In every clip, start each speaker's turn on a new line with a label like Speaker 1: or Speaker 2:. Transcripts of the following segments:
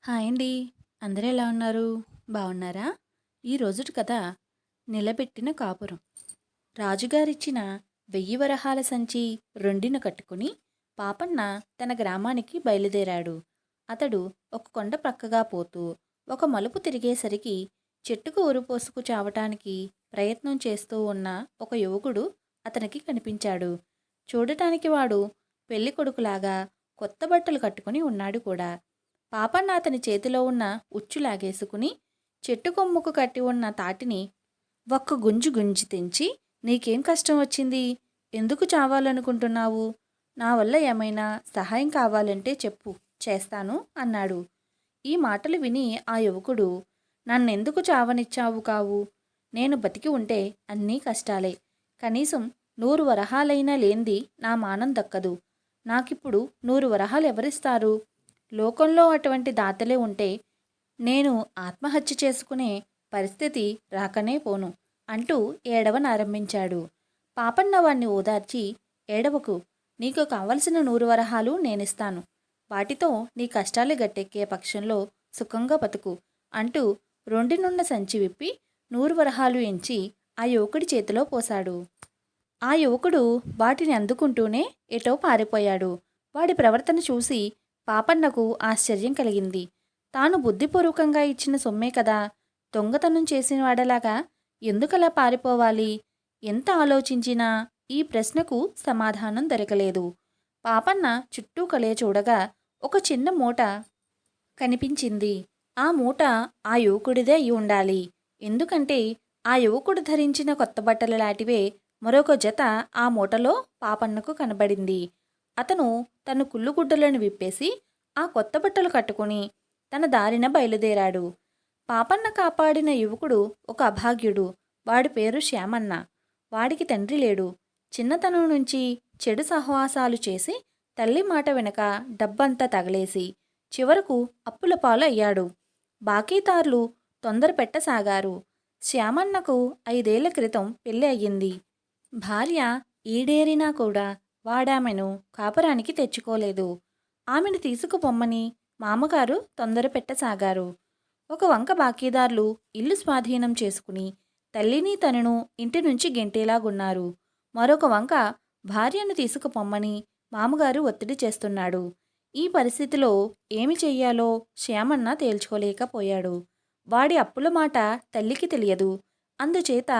Speaker 1: Hi అండి. అందరూ ఎలా ఉన్నారు? బాగున్నారా? ఈ రోజుటి కథ నిలబెట్టిన కాపురం. రాజుగారిచ్చిన 1000 వరహాల సంచి రొండిన కట్టుకుని పాపన్న తన గ్రామానికి బయలుదేరాడు. అతడు ఒక కొండ ప్రక్కగా పోతూ ఒక మలుపు తిరిగేసరికి చెట్టుకు ఉరిపోసుకు చావటానికి ప్రయత్నం చేస్తూ ఉన్న ఒక యువకుడు అతనికి కనిపించాడు. చూడటానికి వాడు పెళ్లి కొడుకులాగా కొత్త బట్టలు కట్టుకుని ఉన్నాడు కూడా. పాపన్న అతని చేతిలో ఉన్న ఉచ్చు లాగేసుకుని చెట్టు కొమ్ముకు కట్టి ఉన్న తాటిని ఒక్క గుంజు గుంజి తెంచి, నీకేం కష్టం వచ్చింది? ఎందుకు చావాలనుకుంటున్నావు? నా వల్ల ఏమైనా సహాయం కావాలంటే చెప్పు, చేస్తాను అన్నాడు. ఈ మాటలు విని ఆ యువకుడు, నన్నెందుకు చావనిచ్చావు కావు? నేను బతికి ఉంటే అన్నీ కష్టాలే. కనీసం 100 వరహాలైనా లేంది నా మానం దక్కదు. నాకిప్పుడు 100 వరహాలు ఎవరిస్తారు? లోకంలో అటువంటి దాతలే ఉంటే నేను ఆత్మహత్య చేసుకునే పరిస్థితి రాకనే పోను అంటూ ఏడవనారంభించాడు. పాపన్న వాణ్ణి ఓదార్చి, ఏడవకు, నీకు కావలసిన 100 వరహాలు నేనిస్తాను. వాటితో నీ కష్టాలు గట్టెక్కే పక్షంలో సుఖంగా బతుకు అంటూ రొండినున్న సంచి విప్పి 100 వరహాలు ఎంచి ఆ యువకుడి చేతిలో పోశాడు. ఆ యువకుడు వాటిని అందుకుంటూనే ఎటో పారిపోయాడు. వాడి ప్రవర్తన చూసి పాపన్నకు ఆశ్చర్యం కలిగింది. తాను బుద్ధిపూర్వకంగా ఇచ్చిన సొమ్మే కదా, దొంగతనం చేసిన వాడలాగా ఎందుకలా పారిపోవాలి? ఎంత ఆలోచించినా ఈ ప్రశ్నకు సమాధానం దొరకలేదు. పాపన్న చుట్టూ కలయ చూడగా ఒక చిన్న మూట కనిపించింది. ఆ మూట ఆ యువకుడిదే అయి ఉండాలి. ఎందుకంటే ఆ యువకుడు ధరించిన కొత్త బట్టల లాంటివే మరొక జత ఆ మూటలో పాపన్నకు కనబడింది. అతను తన కుళ్ళుగుడ్డలను విప్పేసి ఆ కొత్త బట్టలు కట్టుకుని తన దారిన బయలుదేరాడు. పాపన్న కాపాడిన యువకుడు ఒక అభాగ్యుడు. వాడి పేరు శ్యామన్న. వాడికి తండ్రి లేడు. చిన్నతనం నుంచి చెడు సహవాసాలు చేసి తల్లి మాట వెనక డబ్బంతా తగలేసి చివరకు అప్పుల పాలు అయ్యాడు. బాకీదారులు తొందర పెట్టసాగారు. శ్యామన్నకు 5 ఏళ్ల క్రితం పెళ్లి అయ్యింది. భార్య ఈడేరినా కూడా వాడామెను కాపురానికి తెచ్చుకోలేదు. ఆమెను తీసుకుపొమ్మని మామగారు తొందర పెట్టసాగారు. ఒక వంక బాకీదారులు ఇల్లు స్వాధీనం చేసుకుని తల్లిని తనను ఇంటి నుంచి గెంటేలాగున్నారు. మరొక వంక భార్యను తీసుకుపొమ్మని మామగారు ఒత్తిడి చేస్తున్నాడు. ఈ పరిస్థితిలో ఏమి చెయ్యాలో శ్యామన్న తేల్చుకోలేకపోయాడు. వాడి అప్పుల మాట తల్లికి తెలియదు. అందుచేత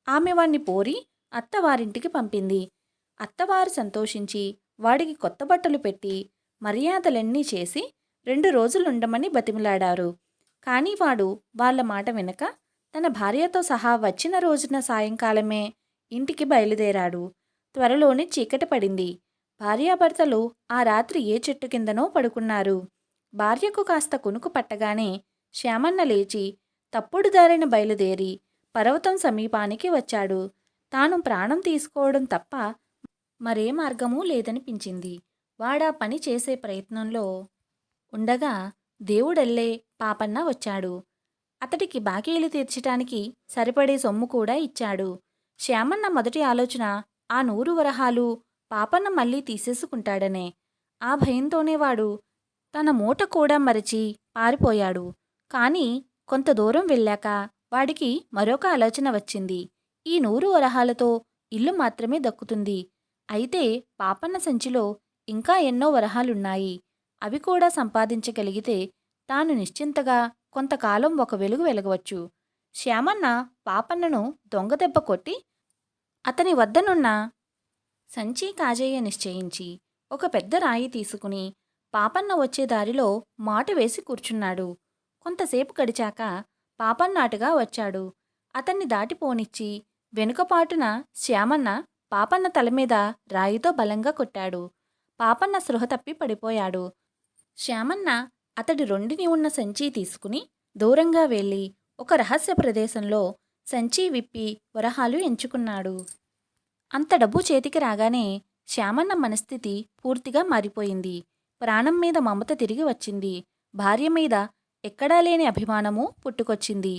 Speaker 1: ఆమె వాణ్ణి పోరి అత్తవారింటికి పంపింది. అత్తవారు సంతోషించి వాడికి కొత్త బట్టలు పెట్టి మర్యాదలన్నీ చేసి 2 రోజులుండమని బతిమిలాడారు. కానీ వాడు వాళ్ళ మాట వినక తన భార్యతో సహా వచ్చిన రోజున సాయంకాలమే ఇంటికి బయలుదేరాడు. త్వరలోనే చీకటి పడింది. భార్యాభర్తలు ఆ రాత్రి ఏ చెట్టు కిందనో పడుకున్నారు. భార్యకు కాస్త కునుకు పట్టగానే శ్యామన్న లేచి తప్పుడు దారిన బయలుదేరి పర్వతం సమీపానికి వచ్చాడు. తాను ప్రాణం తీసుకోవడం తప్ప మరే మార్గమూ లేదనిపించింది. వాడా పని చేసే ప్రయత్నంలో ఉండగా దేవుడెల్లే పాపన్న వచ్చాడు. అతడికి బాకీలు తీర్చటానికి సరిపడే సొమ్ము కూడా ఇచ్చాడు. శ్యామన్న మొదటి ఆలోచన ఆ 100 వరహాలు పాపన్న మళ్ళీ తీసేసుకుంటాడనే. ఆ భయంతోనే వాడు తన మూట కూడా మరచి పారిపోయాడు. కానీ కొంత దూరం వెళ్ళాక వాడికి మరొక ఆలోచన వచ్చింది. ఈ 100 వరహాలతో ఇల్లు మాత్రమే దక్కుతుంది. అయితే పాపన్న సంచిలో ఇంకా ఎన్నో వరహాలున్నాయి. అవి కూడా సంపాదించగలిగితే తాను నిశ్చింతగా కొంతకాలం ఒక వెలుగు వెలగవచ్చు. శ్యామన్న పాపన్నను దొంగదెబ్బ కొట్టి అతని వద్దనున్న సంచి కాజేయ నిశ్చయించి ఒక పెద్ద రాయి తీసుకుని పాపన్న వచ్చే దారిలో మాటు వేసి కూర్చున్నాడు. కొంతసేపు గడిచాక పాపన్న అటుగా వచ్చాడు. అతన్ని దాటిపోనిచ్చి వెనుకపాటున శ్యామన్న పాపన్న తలమీద రాయితో బలంగా కొట్టాడు. పాపన్న స్పృహ తప్పి పడిపోయాడు. శ్యామన్న అతడి రొండిని ఉన్న సంచి తీసుకుని దూరంగా వెళ్ళి ఒక రహస్య ప్రదేశంలో సంచి విప్పి వరహాలు ఎంచుకున్నాడు. అంత డబ్బు చేతికి రాగానే శ్యామన్న మనస్థితి పూర్తిగా మారిపోయింది. ప్రాణం మీద మమత తిరిగి వచ్చింది. భార్య మీద ఎక్కడా లేని అభిమానము పుట్టుకొచ్చింది.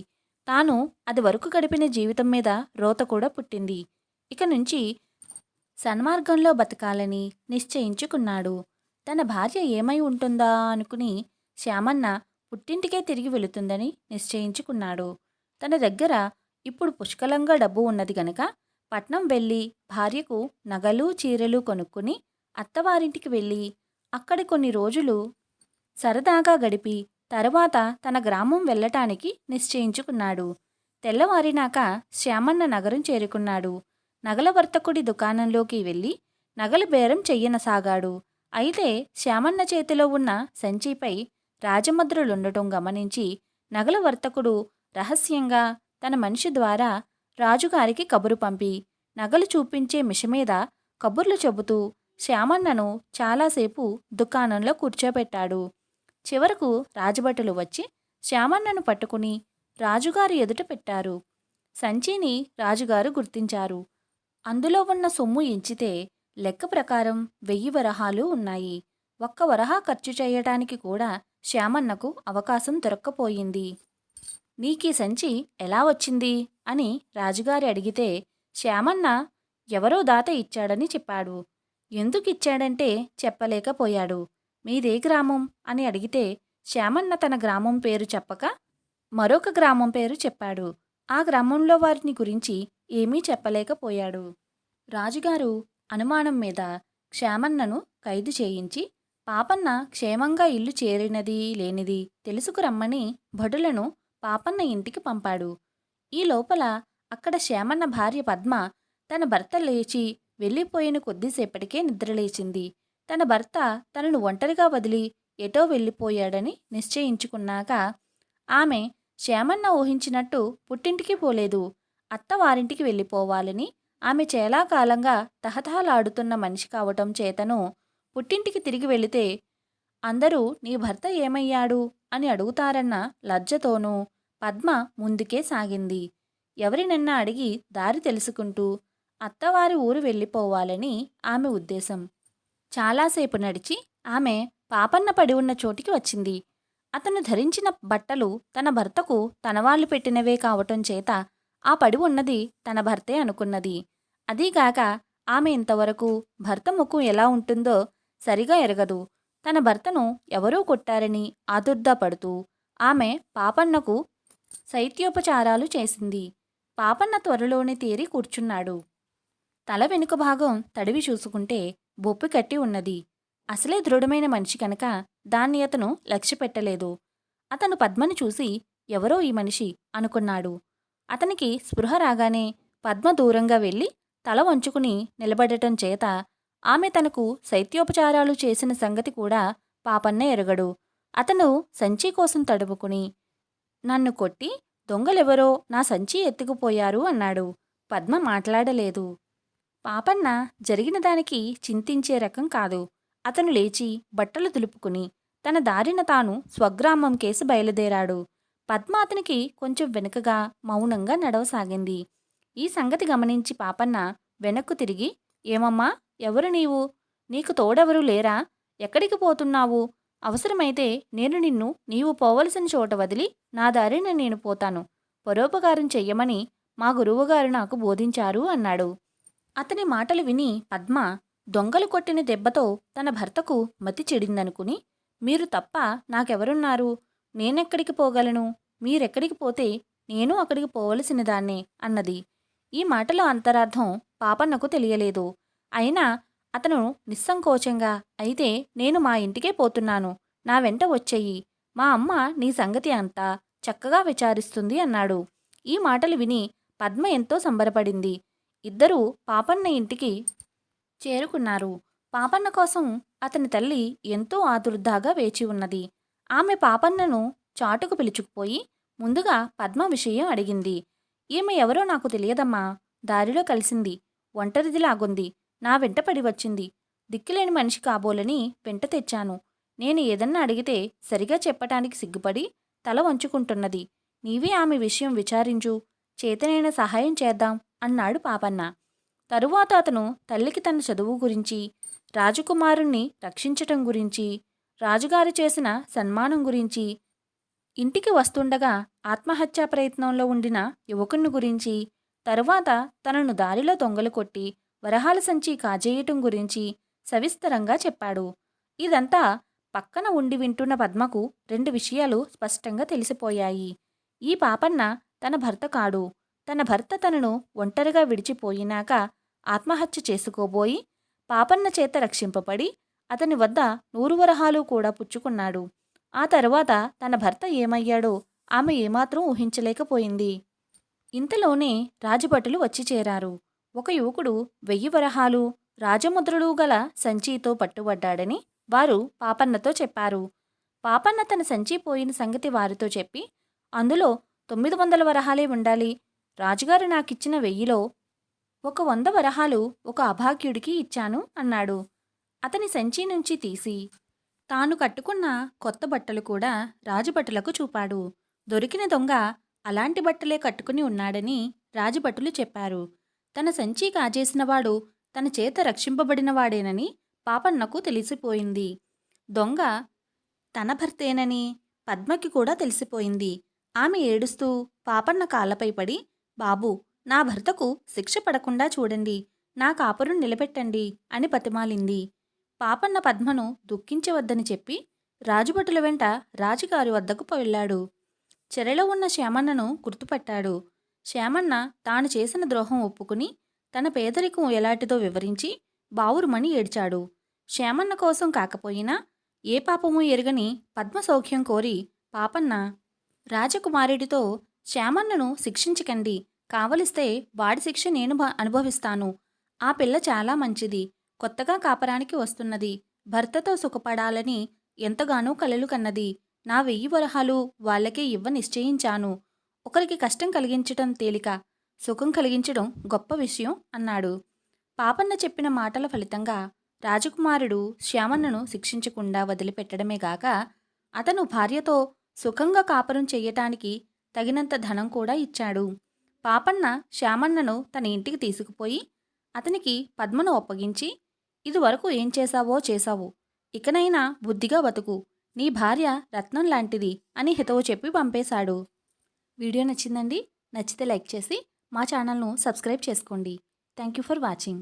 Speaker 1: తాను అది వరకు గడిపిన జీవితం మీద రోత కూడా పుట్టింది. ఇక నుంచి సన్మార్గంలో బతకాలని నిశ్చయించుకున్నాడు. తన భార్య ఏమై ఉంటుందా అనుకుని శ్యామన్న పుట్టింటికే తిరిగి వెళుతుందని నిశ్చయించుకున్నాడు. తన దగ్గర ఇప్పుడు పుష్కలంగా డబ్బు ఉన్నది గనక పట్నం వెళ్ళి భార్యకు నగలు చీరలు కొనుక్కుని అత్తవారింటికి వెళ్ళి అక్కడి కొన్ని రోజులు సరదాగా గడిపి తరువాత తన గ్రామం వెళ్ళటానికి నిశ్చయించుకున్నాడు. తెల్లవారినాక శ్యామన్న నగరం చేరుకున్నాడు. నగల వర్తకుడి దుకాణంలోకి వెళ్ళి నగలు బేరం చెయ్యనసాగాడు. అయితే శ్యామన్న చేతిలో ఉన్న సంచిపై రాజముద్రలుండటం గమనించి నగల వర్తకుడు రహస్యంగా తన మనిషి ద్వారా రాజుగారికి కబురు పంపి నగలు చూపించే మిషమీద కబుర్లు చెబుతూ శ్యామన్నను చాలాసేపు దుకాణంలో కూర్చోబెట్టాడు. చివరకు రాజభటులు వచ్చి శ్యామన్నను పట్టుకుని రాజుగారి ఎదుట పెట్టారు. సంచిని రాజుగారు గుర్తించారు. అందులో ఉన్న సొమ్ము ఎంచితే లెక్క ప్రకారం 1000 వరహాలు ఉన్నాయి. ఒక్క వరహా ఖర్చు చేయటానికి కూడా శ్యామన్నకు అవకాశం దొరక్కపోయింది. నీకీ సంచి ఎలా వచ్చింది అని రాజుగారి అడిగితే శ్యామన్న ఎవరో దాత ఇచ్చాడని చెప్పాడు. ఎందుకిచ్చాడంటే చెప్పలేకపోయాడు. మీదే గ్రామం అని అడిగితే శ్యామన్న తన గ్రామం పేరు చెప్పక మరొక గ్రామం పేరు చెప్పాడు. ఆ గ్రామంలో వారిని గురించి ఏమీ చెప్పలేకపోయాడు. రాజుగారు అనుమానం మీద శ్యామన్నను ఖైదు చేయించి పాపన్న క్షేమంగా ఇల్లు చేరినది లేనిది తెలుసుకురమ్మని భటులను పాపన్న ఇంటికి పంపాడు. ఈ లోపల అక్కడ శ్యామన్న భార్య పద్మ తన భర్త లేచి వెళ్ళిపోయిన కొద్దిసేపటికే నిద్రలేచింది. తన భర్త తనను ఒంటరిగా వదిలి ఎటో వెళ్ళిపోయాడని నిశ్చయించుకున్నాక ఆమె శ్యామన్న ఊహించినట్టు పుట్టింటికి పోలేదు. అత్తవారింటికి వెళ్ళిపోవాలని ఆమె చాలా కాలంగా తహతహలాడుతున్న మనిషి కావటం చేతను పుట్టింటికి తిరిగి వెళితే అందరూ నీ భర్త ఏమయ్యాడు అని అడుగుతారన్న లజ్జతోనూ పద్మ ముందుకే సాగింది. ఎవరినన్నా అడిగి దారి తెలుసుకుంటూ అత్తవారి ఊరు వెళ్ళిపోవాలని ఆమె ఉద్దేశం. చాలాసేపు నడిచి ఆమె పాపన్న పడి ఉన్న చోటికి వచ్చింది. అతను ధరించిన బట్టలు తన భర్తకు తనవాళ్లు పెట్టినవే కావటం చేత ఆ పడి ఉన్నది తన భర్తే అనుకున్నది. అదీగాక ఆమె ఇంతవరకు భర్త ముఖం ఎలా ఉంటుందో సరిగా ఎరగదు. తన భర్తను ఎవరో కొట్టారని ఆదుర్దాపడుతూ ఆమె పాపన్నకు శైత్యోపచారాలు చేసింది. పాపన్న త్వరలోనే తేరి కూర్చున్నాడు. తల వెనుక భాగం తడివి చూసుకుంటే బొప్పి కట్టి ఉన్నది. అసలే దృఢమైన మనిషి కనుక దాన్ని అతను లక్ష్యపెట్టలేదు. అతను పద్మని చూసి ఎవరో ఈ మనిషి అనుకున్నాడు. అతనికి స్పృహ రాగానే పద్మ దూరంగా వెళ్ళి తల వంచుకుని నిలబడటం చేత ఆమె తనకు శైత్యోపచారాలు చేసిన సంగతి కూడా పాపన్న ఎరగడు. అతను సంచి కోసం తడుపుకుని నన్ను కొట్టి దొంగలెవరో నా సంచి ఎత్తుకుపోయారు అన్నాడు. పద్మ మాట్లాడలేదు. పాపన్న జరిగిన దానికి చింతించే రకం కాదు. అతను లేచి బట్టలు దులుపుకుని తన దారిన తాను స్వగ్రామం కేసి బయలుదేరాడు. పద్మ అతనికి కొంచెం వెనుకగా మౌనంగా నడవసాగింది. ఈ సంగతి గమనించి పాపన్న వెనక్కు తిరిగి ఏమమ్మా, ఎవరు నీవు? నీకు తోడెవరూ లేరా? ఎక్కడికి పోతున్నావు? అవసరమైతే నేను నిన్ను నీవు పోవలసిన చోట వదిలి నా దారిన నేను పోతాను. పరోపకారం చెయ్యమని మా గురువుగారు నాకు బోధించారు అన్నాడు. అతని మాటలు విని పద్మ దొంగలు కొట్టిన దెబ్బతో తన భర్తకు మతి చెడిందనుకుని మీరు తప్ప నాకెవరున్నారు? నేనెక్కడికి పోగలను? మీరెక్కడికి పోతే నేను అక్కడికి పోవలసిన దాన్నే అన్నది. ఈ మాటలో అంతరార్థం పాపన్నకు తెలియలేదు. అయినా అతను నిస్సంకోచంగా అయితే నేను మా ఇంటికే పోతున్నాను, నా వెంట వచ్చెయ్యి. మా అమ్మ నీ సంగతి అంతా చక్కగా విచారిస్తుంది అన్నాడు. ఈ మాటలు విని పద్మ ఎంతో సంబరపడింది. ఇద్దరూ పాపన్న ఇంటికి చేరుకున్నారు. పాపన్న కోసం అతని తల్లి ఎంతో ఆదుర్దాగా వేచి ఉన్నది. ఆమె పాపన్నను చాటుకు పిలుచుకుపోయి ముందుగా పద్మ విషయం అడిగింది. ఈమె ఎవరో నాకు తెలియదమ్మా. దారిలో కలిసింది. ఒంటరిదిలాగుంది. నా వెంట పడి వచ్చింది. దిక్కులేని మనిషి కాబోలని వెంట తెచ్చాను. నేను ఏదన్నా అడిగితే సరిగా చెప్పటానికి సిగ్గుపడి తల వంచుకుంటున్నది. నీవే ఆమె విషయం విచారించు, చేతనైన సహాయం చేద్దాం అన్నాడు పాపన్న. తరువాత అతను తల్లికి తన చదువు గురించి, రాజకుమారుణ్ణి రక్షించటం గురించి, రాజుగారు చేసిన సన్మానం గురించి, ఇంటికి వస్తుండగా ఆత్మహత్యా ప్రయత్నంలో ఉండిన యువకుని గురించి, తరువాత తనను దారిలో దొంగలు కొట్టి వరహాల సంచి కాజేయటం గురించి సవిస్తరంగా చెప్పాడు. ఇదంతా పక్కన ఉండి వింటున్న పద్మకు 2 విషయాలు స్పష్టంగా తెలిసిపోయాయి. ఈ పాపన్న తన భర్త కాడు. తన భర్త తనను ఒంటరిగా విడిచిపోయినాక ఆత్మహత్య చేసుకోబోయి పాపన్న చేత రక్షింపబడి అతని వద్ద 100 వరహాలు కూడా పుచ్చుకున్నాడు. ఆ తరువాత తన భర్త ఏమయ్యాడో ఆమె ఏమాత్రం ఊహించలేకపోయింది. ఇంతలోనే రాజభటులు వచ్చి చేరారు. ఒక యువకుడు 1000 వరహాలు రాజముద్రలు గల సంచితో పట్టుబడ్డాడని వారు పాపన్నతో చెప్పారు. పాపన్న తన సంచి పోయిన సంగతి వారితో చెప్పి, అందులో 900 వరహాలే ఉండాలి. రాజుగారు నాకిచ్చిన 1000లో ఒక 100 వరహాలు ఒక అభాగ్యుడికి ఇచ్చాను అన్నాడు. అతని సంచి నుంచి తీసి తాను కట్టుకున్న కొత్త బట్టలు కూడా రాజభటులకు చూపాడు. దొరికిన దొంగ అలాంటి బట్టలే కట్టుకుని ఉన్నాడని రాజభటులు చెప్పారు. తన సంచి కాజేసినవాడు తన చేత రక్షింపబడినవాడేనని పాపన్నకు తెలిసిపోయింది. దొంగ తన భర్తేనని పద్మకి కూడా తెలిసిపోయింది. ఆమె ఏడుస్తూ పాపన్న కాళ్ళపై పడి, బాబూ, నా భర్తకు శిక్ష పడకుండా చూడండి, నా కాపురం నిలబెట్టండి అని బతిమాలింది. పాపన్న పద్మను దుఃఖించవద్దని చెప్పి రాజభటుల వెంట రాజుగారి వద్దకు వెళ్ళాడు. చెరలో ఉన్న శ్యామన్నను గుర్తుపట్టాడు. శ్యామన్న తాను చేసిన ద్రోహం ఒప్పుకుని తన పేదరికం ఎలాంటిదో వివరించి బావురుమని ఏడ్చాడు. శ్యామన్న కోసం కాకపోయినా ఏ పాపమూ ఎరుగని పద్మ సౌఖ్యం కోరి పాపన్న రాజకుమారుడితో, శ్యామన్నను శిక్షించకండి, కావలిస్తే వాడి శిక్ష నేను అనుభవిస్తాను. ఆ పిల్ల చాలా మంచిది, కొత్తగా కాపరానికి వస్తున్నది, భర్తతో సుఖపడాలని ఎంతగానో కలలు కన్నది. నా 1000 వరహాలు వాళ్ళకే ఇవ్వ నిశ్చయించాను. ఒకరికి కష్టం కలిగించటం తేలిక, సుఖం కలిగించడం గొప్ప విషయం అన్నాడు. పాపన్న చెప్పిన మాటల ఫలితంగా రాజకుమారుడు శ్యామన్నను శిక్షించకుండా వదిలిపెట్టడమే గాక అతను భార్యతో సుఖంగా కాపురం చెయ్యటానికి తగినంత ధనం కూడా ఇచ్చాడు. పాపన్న శ్యామన్నను తన ఇంటికి తీసుకుపోయి అతనికి పద్మను అప్పగించి, ఇదివరకు ఏం చేశావో చేశావు, ఇకనైనా బుద్ధిగా బతుకు, నీ భార్య రత్నం లాంటిది అని హితవు చెప్పి పంపేశాడు. వీడియో నచ్చిందండి? నచ్చితే లైక్ చేసి మా ఛానల్ను సబ్స్క్రైబ్ చేసుకోండి. Thank you for watching.